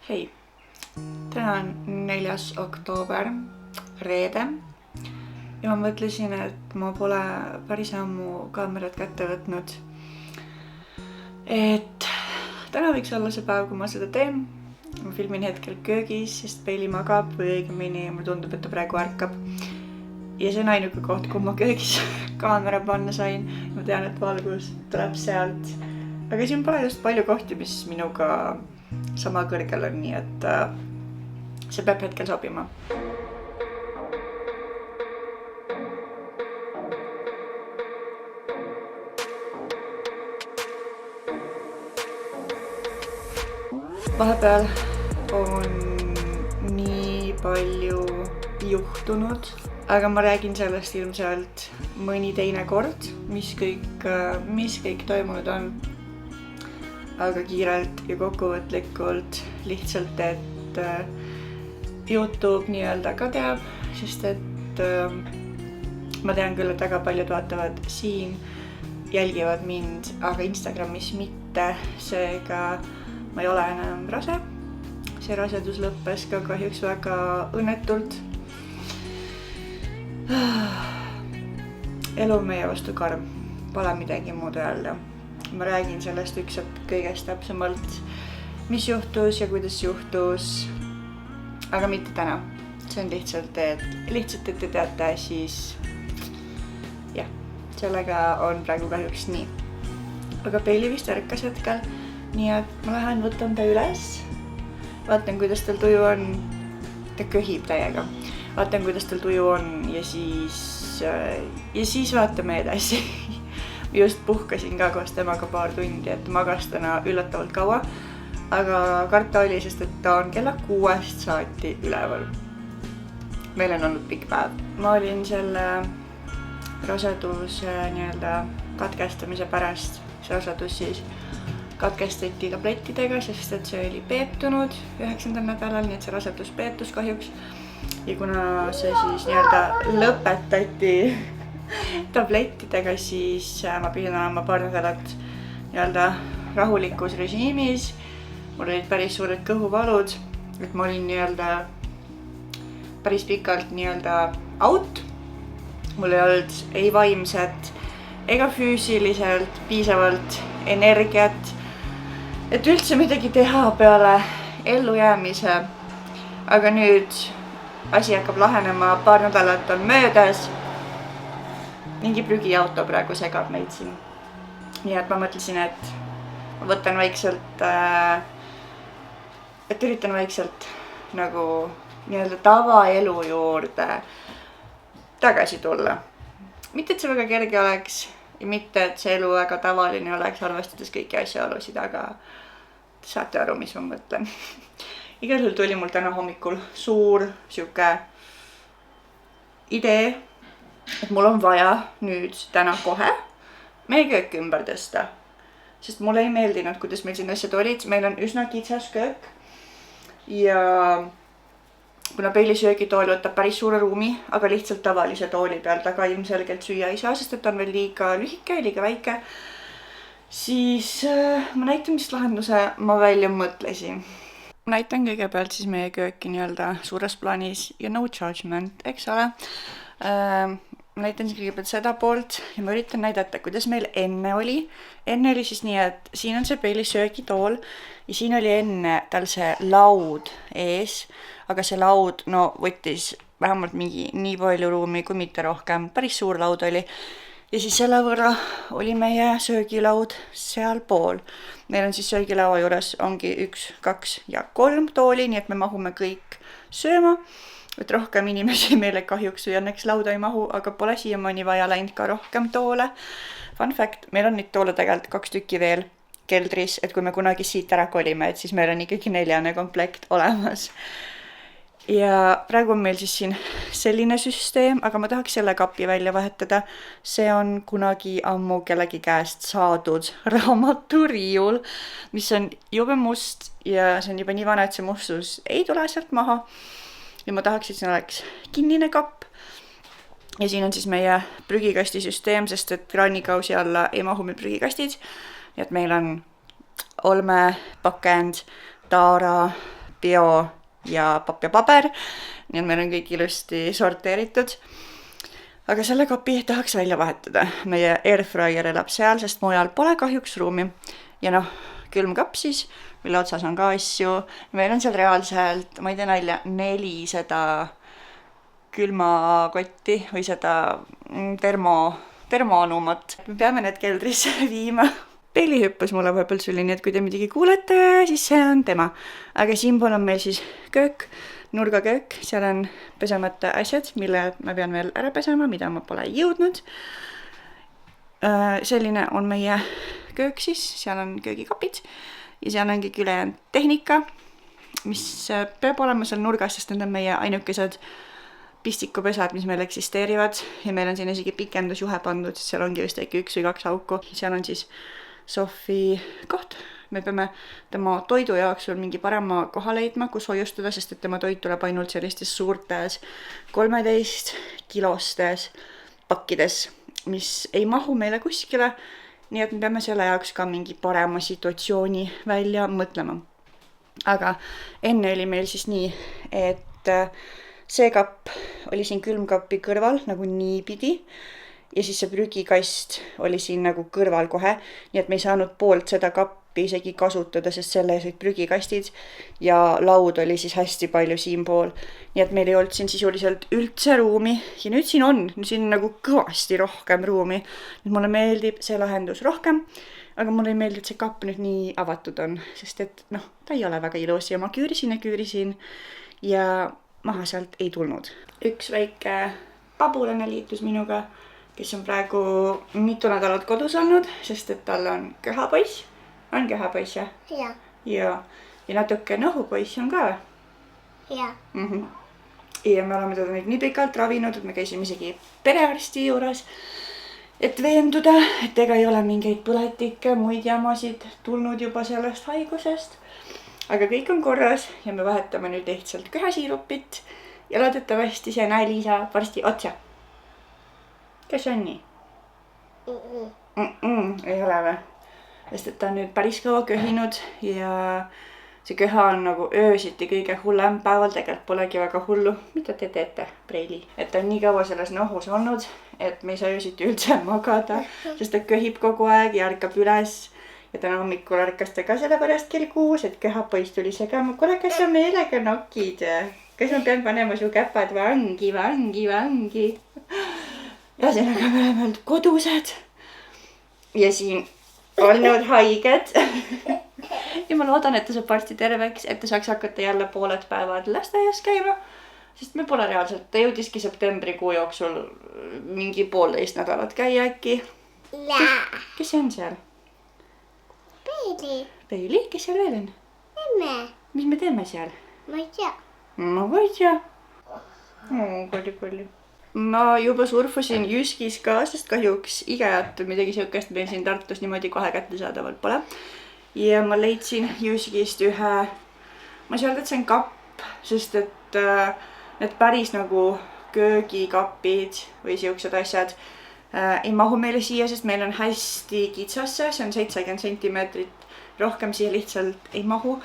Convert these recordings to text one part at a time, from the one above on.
Hei, täna on 4. oktoober, reede ja ma mõtlesin, et ma pole päris ammu kaamerat kätte võtnud. Et täna võiks olla see päev, kui ma seda teen. Ma filmin hetkel köögis, sest Peili magab või õigemini mulle tundub, et ta praegu ärkab. Ja see on ainuke koht, kui ma köögis kaamera panna sain. Ma tean, et valgus tuleb sealt. Aga siin pole just palju kohti, mis minuga sama kõrgel on, nii et see peab hetkel sobima. Vahepeal on nii palju juhtunud, aga ma räägin sellest ilmselt mõni teine kord, mis kõik toimunud on. Aga kiirelt ja kokkuvõtlikult lihtsalt, et YouTube nii-öelda ka teab, sest et ma tean küll, et väga paljud vaatavad siin, jälgivad mind, aga Instagramis mitte, seega ma ei ole enam rase. See rasedus lõppes ka kahjuks väga õnnetult. Elu meie vastu karm, pole midagi muud öelda. Ma räägin sellest ükskord kõigest täpsemalt, mis juhtus ja kuidas juhtus, aga mitte täna. See on lihtsalt, et te teate, siis jah, sellega on praegu kahjuks nii. Aga Peili vist ärkas hetkel, nii et ma lähen võtan ta üles. Vaatan, kuidas tal tuju on. Ta köhib täiega. Vaatan, kuidas tal tuju on ja siis vaatame edasi. Just puhkasin ka koos temaga paar tundi, et magas täna üllatavalt kaua, aga karta oli, sest et ta on kella 6 saati üleval. Meil on olnud pikk päev. Ma olin selle raseduse katkestamise pärast. See rasedus siis katkestati tablettidega, sest et see oli peetunud 9. nädalal, nii et see rasedus peetus kahjuks. Ja kuna see siis lõpetati tablettidega, siis ma pidin olema paar nädalat rahulikus režiimis. Mul olid päris suured kõhuvalud, et ma olin päris pikalt out. Mul ei olnud ei vaimset ega füüsiliselt piisavalt energiat, et üldse midagi teha peale ellujäämise. Aga nüüd asi hakkab lahenema, paar nädalat on möödas. Mingi prügiauto praegu segab meid siin. Nii et ma mõtlesin, et ma võtan vaikselt, et üritan vaikselt nagu tavaelu juurde tagasi tulla. Mitte, et see väga kerge oleks ja mitte, et see elu väga tavaline oleks, arvestades kõiki asjaolusid, aga saate aru, mis ma mõtlen. Igal juhul tuli mul täna hommikul suur siuke idee, et mul on vaja nüüd täna kohe meie köök ümber tõsta. Sest mulle ei meeldinud, kuidas meil siin asjad olid. Meil on üsna kitsas köök. Ja kuna Peili söögitool võtab päris suure ruumi, aga lihtsalt tavalise tooli peal taga ilmselgelt süüa ei saa, sest et on veel liiga lühike, liiga väike, siis ma näitan, mis lahenduse ma välja mõtlesin. Ma näitan kõigepealt siis meie kööki suures plaanis ja no judgment, eks ole. Ma näitan kõigepealt seda poolt ja ma üritan näidata, kuidas meil enne oli. Enne oli siis nii, et siin on see Peili söögitool ja siin oli enne tal see laud ees, aga see laud võttis vähemalt mingi nii palju ruumi, kui mitte rohkem. Päris suur laud oli. Ja siis selle võrra oli meie söögilaud seal pool. Meil on siis söögilaua juures ongi 1, 2 ja 3 tooli, nii et me mahume kõik sööma. Et rohkem inimesi meile kahjuks või õnneks lauda ei mahu, aga pole siiamaani vaja läinud ka rohkem toole. Fun fact, meil on neid toole tegelikult 2 tükki veel keldris, et kui me kunagi siit ära kolime, et siis meil on ikkagi 4. komplekt olemas. Ja praegu on meil siis siin selline süsteem, aga ma tahaks selle kapi välja vahetada. See on kunagi ammu kellegi käest saadud raamaturiiul, mis on jube must ja see on juba nii vana, et see mustus ei tule sealt maha. Ja ma tahaks, et siin oleks kinnine kapp. Ja siin on siis meie prügikasti süsteem, sest et kraanikausi alla ei mahu meil prügikastid. Nii et meil on olme, pakend, taara, bio ja papp ja paber. Nii et meil on kõik ilusti sorteeritud. Aga selle kapi tahaks välja vahetada. Meie airfryer elab seal, sest mujal pole kahjuks ruumi. Ja noh, külmkapp siis, mille otsas on ka asju. Meil on seal reaalselt, ma ei tee nalja, 4 seda külmakotti või seda termoanumat. Me peame need keldrisse viima. Peili hüppas mulle vahepeal süli, nii et kui te midagi kuulete, siis see on tema. Aga siinpool on meil siis köök, nurgaköök, seal on pesemata asjad, mille ma pean veel ära pesema, mida ma pole jõudnud. Selline on meie köök siis, seal on köögikapid ja seal on kõik ülejäänud tehnika, mis peab olema seal nurgas, sest need on meie ainukesed pistikupesad, mis meil eksisteerivad ja meil on siin isegi pikendusjuhe pandud, sest seal ongi vist äkki 1 või 2 auku. Seal on siis Sofi koht. Me peame tema toidu jaoks veel mingi parema koha leidma, kus hoiustada, sest et tema toit tuleb ainult sellistes suurtes 13 kilostes pakkides, mis ei mahu meile kuskile. Nii et me peame selle jaoks ka mingi parema situatsiooni välja mõtlema. Aga enne oli meil siis nii, et see kapp oli siin külmkapi kõrval nagu niipidi ja siis see prügikast oli siin nagu kõrval kohe, nii et me ei saanud poolt seda kappi isegi kasutada, sest selle ees olid prügikastid ja laud oli siis hästi palju siinpool. Nii et meil ei olnud siin sisuliselt üldse ruumi ja nüüd siin on nagu kõvasti rohkem ruumi. Nüüd mulle meeldib see lahendus rohkem, aga mulle ei meeldi, et see kapp nüüd nii avatud on, sest et ta ei ole väga ilus ja ma küürisin ja maha sealt ei tulnud. Üks väike pabulane liitus minuga, kes on praegu mitu nädalat kodus olnud, sest et tal on köhapoiss. On köhapoiss, jah? Jah. Ja natuke nohupoiss on ka. Jah. Ja me oleme teda nüüd nii pikalt ravinud, et me käisime isegi perearsti juures, et veenduda, et ega ei ole mingeid põletikke, muid jamasid tulnud juba sellest haigusest. Aga kõik on korras ja me vahetame nüüd lihtsalt köhasiirupit ja loodetavasti see nali saab varsti otsa. Kas on nii? Ei ole või? Sest et ta on nüüd päris kaua köhinud ja see köha on nagu öösiti kõige hullem. Päeval tegelikult polegi väga hullu. Mida te teete, Preili? Et ta on nii kaua selles nohus olnud, et me ei saa öösiti üldse magada, sest ta köhib kogu aeg ja ärkab üles. Ja täna hommikul ärkas ta ka sellepärast kell 6, et köhapoiss tuli segama. Kuule, kas sa meelega nokid? Kas ma pean panema su käpad vangi? Ja sellega me oleme olnud kodused ja siin olnud haiged. Ja ma loodan, et ta saab varsti terveks, et ta saaks hakata jälle pooled päevad lasteaias käima. Sest me pole reaalselt, ta jõudiski septembrikuu jooksul mingi 1,5 nädalat käia äkki. Kes see on seal? Peili. Peili? Kes seal veel on? Emme. Mis me teeme seal? Ma ei tea. Ma ei tea. Kolli. Ma juba surfusin Jyskis ka, sest kahjuks IKEA-t või midagi siukest meil siin Tartus niimoodi kohe kättesaadavalt pole. Ja ma leidsin Jyskist ühe, ma ei saa öelda, et see on kapp, sest et need päris nagu köögikapid või siuksed asjad ei mahu meile siia, sest meil on hästi kitsasse, see on 70 sentimeetrit, rohkem siia lihtsalt ei mahu.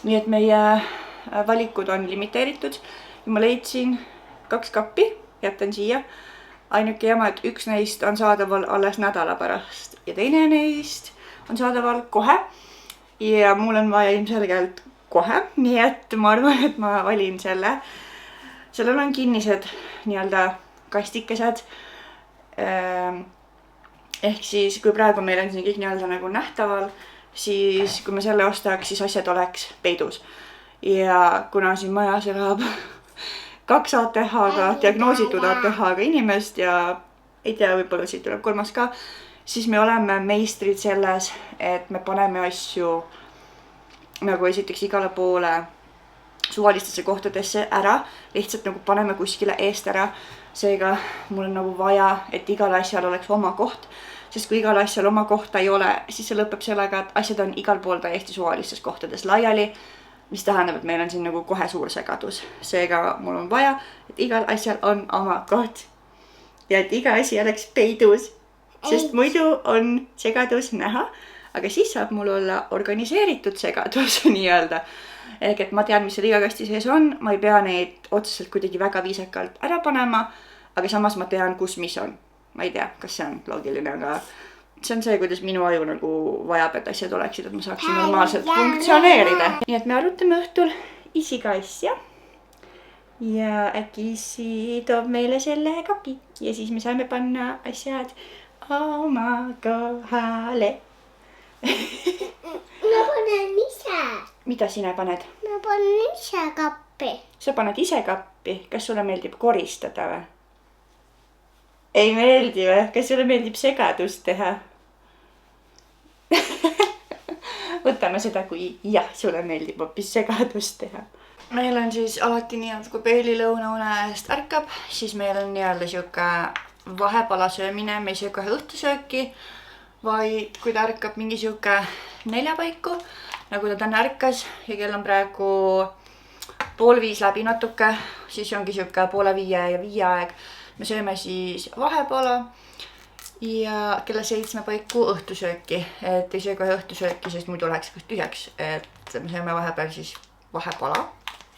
Nii et meie valikud on limiteeritud ja ma leidsin 2 kappi, jätan siia. Ainuke jama, et üks neist on saadaval alles nädala pärast ja teine neist on saadaval kohe ja mul on vaja ilmselgelt kohe, nii et ma arvan, et ma valin selle. Sellel on kinnised nii-öelda kastikesed. Ehk siis, kui praegu meil on siin kõik nii-öelda nagu nähtaval, siis kui me selle ostaks, siis asjad oleks peidus. Ja kuna siin majas elab 2 ATH-ga, diagnoositud ATH-ga inimest ja ei tea, võib-olla siit tuleb 3. ka, siis me oleme meistrid selles, et me paneme asju nagu esiteks igale poole suvalistesse kohtadesse ära, lihtsalt nagu paneme kuskile eest ära. Seega mul on nagu vaja, et igal asjal oleks oma koht, sest kui igal asjal oma kohta ei ole, siis see lõpeb sellega, et asjad on igal pool täiesti suvalistes kohtades laiali, mis tähendab, et meil on siin nagu kohe suur segadus. Seega mul on vaja, et igal asjal on oma koht ja et iga asi oleks peidus, sest muidu on segadus näha, aga siis saab mul olla organiseeritud segadus nii-öelda. ehk et ma tean, mis seal iga kasti sees on, ma ei pea neid otseselt kuidagi väga viisakalt ära panema, aga samas ma tean, kus mis on. Ma ei tea, kas see on loogiline, aga see on see, kuidas minu aju nagu vajab, et asjad oleksid, et ma saaksin normaalselt funktsioneerida. Nii et me arutame õhtul isiga asja ja äkki isi toob meile selle kapi ja siis me saame panna asjad oma kohale. Ma panen ise. Mida sina paned? Ma panen ise kappi. Sa paned ise kappi. Kas sulle meeldib koristada või? Ei meeldi või? Kas sulle meeldib segadust teha? Võtame seda, kui jah, sulle meeldib hoopis segadust teha. Meil on siis alati nii, et kui Peili lõunaune eest ärkab, siis meil on nii-öelda siuke vahepala söömine, me ei söö kohe õhtusööki, vaid kui ta ärkab mingi siuke 4 paiku, nagu ta täna ärkas ja kell on praegu 4:30 läbi natuke, siis ongi siuke 4:30 ja 5 aeg. Me sööme siis vahepala ja kella 7 paiku õhtusööki, et ei söö kohe õhtusööki, sest muidu läheks kõik tühjaks, et me sööme vahepeal siis vahepala,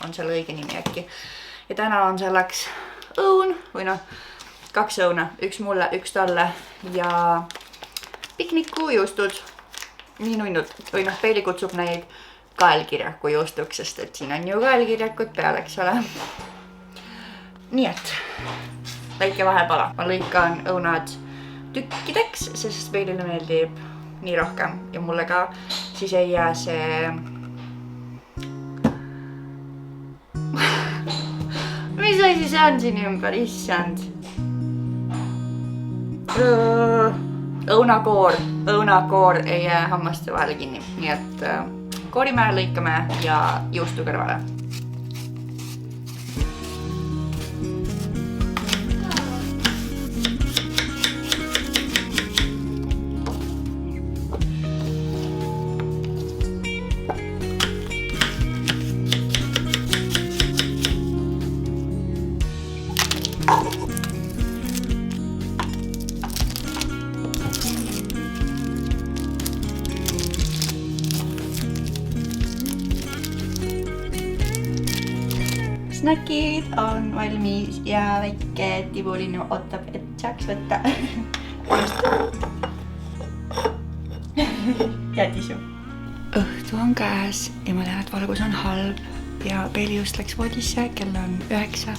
on selle õige nimi äkki. Ja täna on selleks õun või 2 õuna, 1 mulle, 1 talle ja piknikujuustud, nii nunnud või Peili kutsub neid kaelkirjaku juustuks, sest et siin on ju kaelkirjakud peal, eks ole. Nii et väike vahepala. Ma lõikan õunad tükkideks, sest Peilile meeldib nii rohkem ja mulle ka, siis ei jää see... Mis asi see on siin ümber, issand? Õunakoor ei jää hammaste vahele kinni, nii et koorime, lõikame ja juustu kõrvale. Snäkid on valmis ja väike tibulinu ootab, et saaks võtta. Jätisu. Õhtu on käes ja ma tean, et valgus on halb ja Peili just läks voodisse, kell on 9.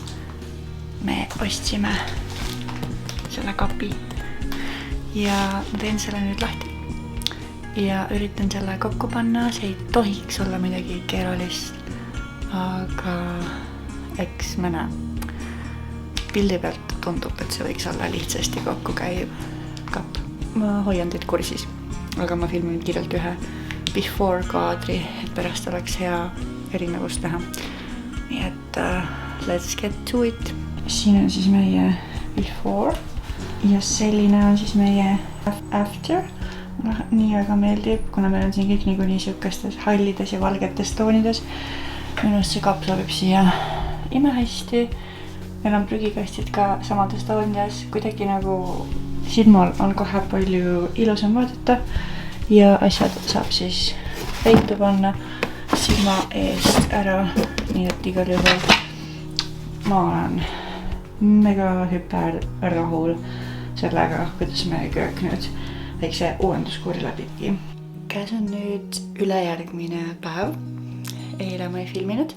Me ostsime selle kapi ja ma teen selle nüüd lahti ja üritan selle kokku panna. See ei tohiks olla midagi keerulist, aga eks me näe. Pildi pealt tundub, et see võiks olla lihtsasti kokku käiv kapp. Ma hoian teid kursis, aga ma filmin kirjalt ühe before kaadri, et pärast oleks hea erinevust näha. Nii et let's get to it. Siin on siis meie before ja selline on siis meie after. Nii väga meeldib, kuna meil on siin kõik niikuinii siukestes hallides ja valgetes toonides. Minust see kapp sobib siia imehästi. Meil on prügikastid ka samades toonides, kuidagi nagu silmal on kohe palju ilusam vaadata ja asjad saab siis peitu panna silma eest ära, nii et igal juhul ma olen mega hüper rahul sellega, kuidas me köök nüüd väikse uuenduskuuri läbibki. Käes on nüüd ülejärgmine päev. Eile ma ei filminud,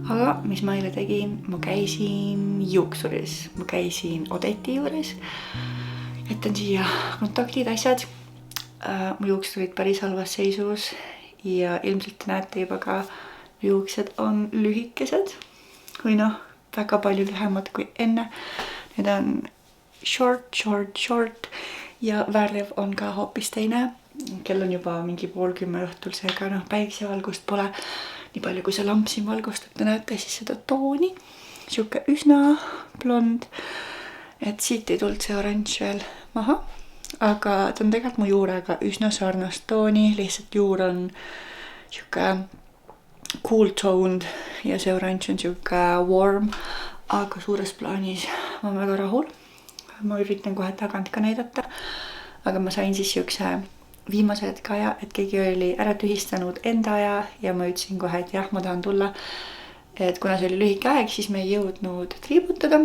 aga mis ma eile tegin, ma käisin juuksuris, ma käisin Odeti juures, jätan siia kontaktid, asjad. Mu juuksed olid päris halvas seisus ja ilmselt te näete juba ka, juuksed on lühikesed või väga palju lühemad kui enne. Need on short ja värv on ka hoopis teine. Kell on juba mingi 9:30 õhtul, seega päiksevalgust pole nii palju, kui see lamp siin valgustab. Te näete siis seda tooni, siuke üsna blond, et siit ei tulnud see oranž veel maha, aga ta on tegelikult mu juurega üsna sarnast tooni, lihtsalt juur on siuke cool toned ja see oranž on siuke warm, aga suures plaanis ma väga rahul. Ma üritan kohe tagant ka näidata, aga ma sain siis siukse viimased ka aja, et keegi oli ära tühistanud enda aja ja ma ütlesin kohe, et jah, ma tahan tulla. Et kuna see oli lühike aeg, siis me ei jõudnud triibutada,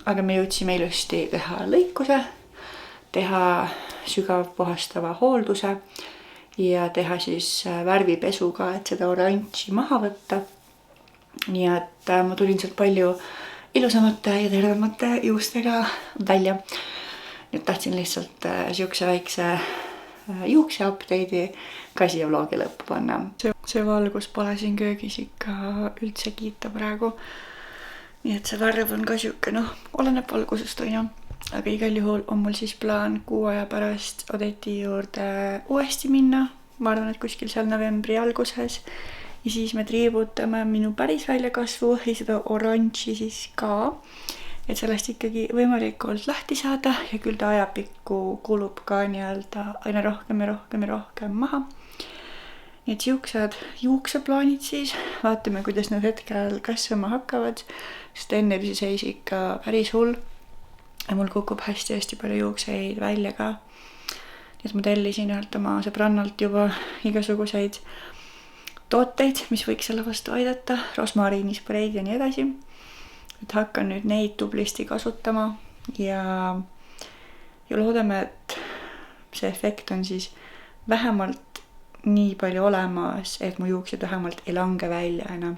aga me jõudsime ilusti teha lõikuse, teha sügav puhastava hoolduse ja teha siis värvipesu ka, et seda oranži maha võtta. Nii et ma tulin sealt palju ilusamate ja tervemate juustega välja. Nüüd tahtsin lihtsalt siukse väikse juukse update'i ka siia vlogi lõppu panna. See valgus pole siin köögis ikka üldse kiita praegu. Nii et see värv on ka siuke, oleneb valgusest on ju. Aga igal juhul on mul siis plaan 6 aja pärast Odeti juurde uuesti minna. Ma arvan, et kuskil seal novembri alguses. Ja siis me triibutame minu päris väljakasvu ja seda oranži siis ka. Et sellest ikkagi võimalikult lahti saada ja küll ta ajapikku kulub ka nii-öelda aina rohkem ja rohkem ja rohkem maha. Nii et siuksed juukseplaanid siis. Vaatame, kuidas nad hetkel kasvama hakkavad, sest enne see seis ikka päris hull. Ja mul kukub hästi palju juukseid välja ka. Nii et ma tellisin ühelt oma sõbrannalt juba igasuguseid tooteid, mis võiks selle vastu aidata, rosmariinispreid ja nii edasi. Et hakkan nüüd neid tublisti kasutama ja loodame, et see efekt on siis vähemalt nii palju olemas, et mu juuksed vähemalt ei lange välja enam.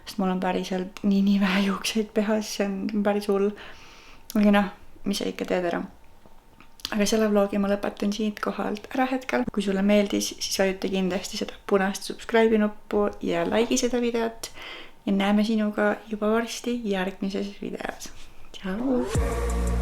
Sest mul on päriselt nii vähe juukseid pehas, see on päris hull. Aga mis sa ikka teed ära. Aga selle vlogi ma lõpetan siit kohalt ära hetkel. Kui sulle meeldis, siis vajuta kindlasti seda punast subscribe nuppu ja like seda videot. Ja näeme sinuga juba varsti järgmises videos. Tšau!